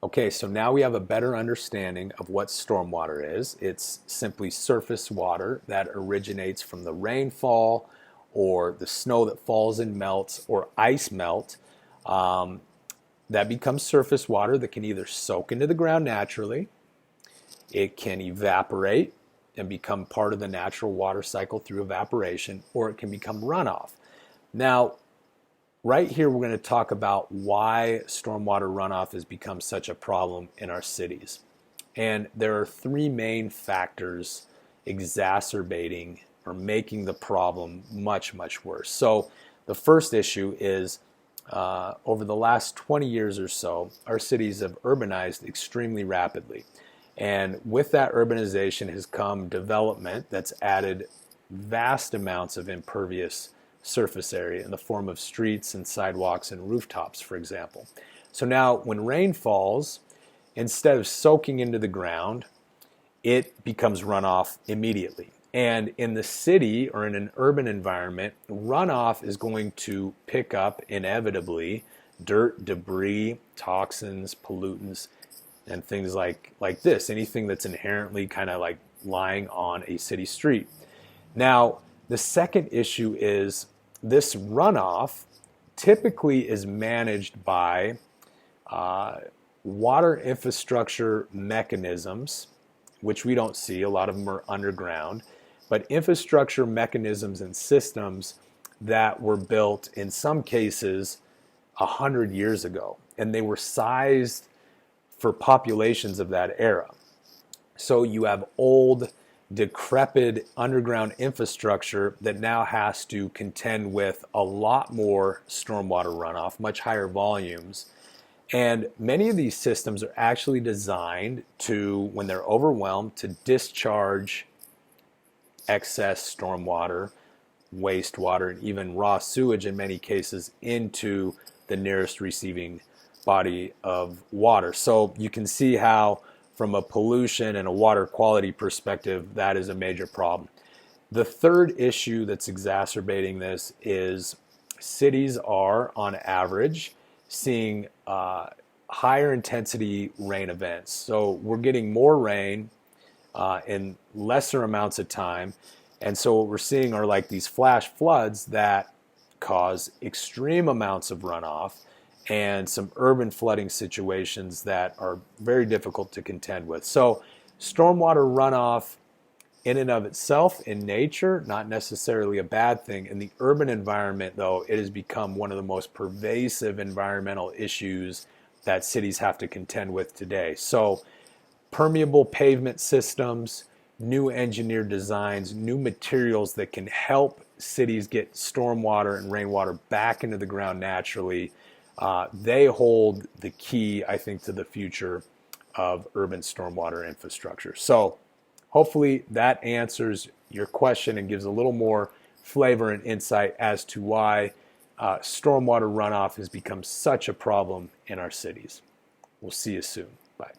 Okay, so now we have a better understanding of what stormwater is. It's simply surface water that originates from the rainfall or the snow that falls and melts or ice melt. Um, that becomes surface water that can either soak into the ground naturally, it can evaporate and become part of the natural water cycle through evaporation, or it can become runoff. Now, right here, we're going to talk about why stormwater runoff has become such a problem in our cities. And there are three main factors exacerbating or making the problem much, much worse. So the first issue is over the last 20 years or so, our cities have urbanized extremely rapidly. And with that urbanization has come development that's added vast amounts of impervious surface area in the form of streets and sidewalks and rooftops, for example. So now when rain falls, instead of soaking into the ground, it becomes runoff immediately. And in the city or in an urban environment, runoff is going to pick up inevitably dirt, debris, toxins, pollutants, and things like this, anything that's inherently kind of like lying on a city street. Now, the second issue is this runoff typically is managed by water infrastructure mechanisms, which we don't see. A lot of them are underground, but infrastructure mechanisms and systems that were built in some cases 100 years ago, and they were sized for populations of that era. So you have old, decrepit underground infrastructure that now has to contend with a lot more stormwater runoff, much higher volumes. And many of these systems are actually designed to, when they're overwhelmed, to discharge excess stormwater, wastewater, and even raw sewage in many cases into the nearest receiving body of water. So you can see how from a pollution and a water quality perspective, that is a major problem. The third issue that's exacerbating this is cities are, on average, seeing higher intensity rain events. So we're getting more rain in lesser amounts of time. And so what we're seeing are like these flash floods that cause extreme amounts of runoff and some urban flooding situations that are very difficult to contend with. So stormwater runoff in and of itself in nature, not necessarily a bad thing. In the urban environment, though, it has become one of the most pervasive environmental issues that cities have to contend with today. So permeable pavement systems, new engineered designs, new materials that can help cities get stormwater and rainwater back into the ground naturally, they hold the key, I think, to the future of urban stormwater infrastructure. So hopefully that answers your question and gives a little more flavor and insight as to why stormwater runoff has become such a problem in our cities. We'll see you soon. Bye.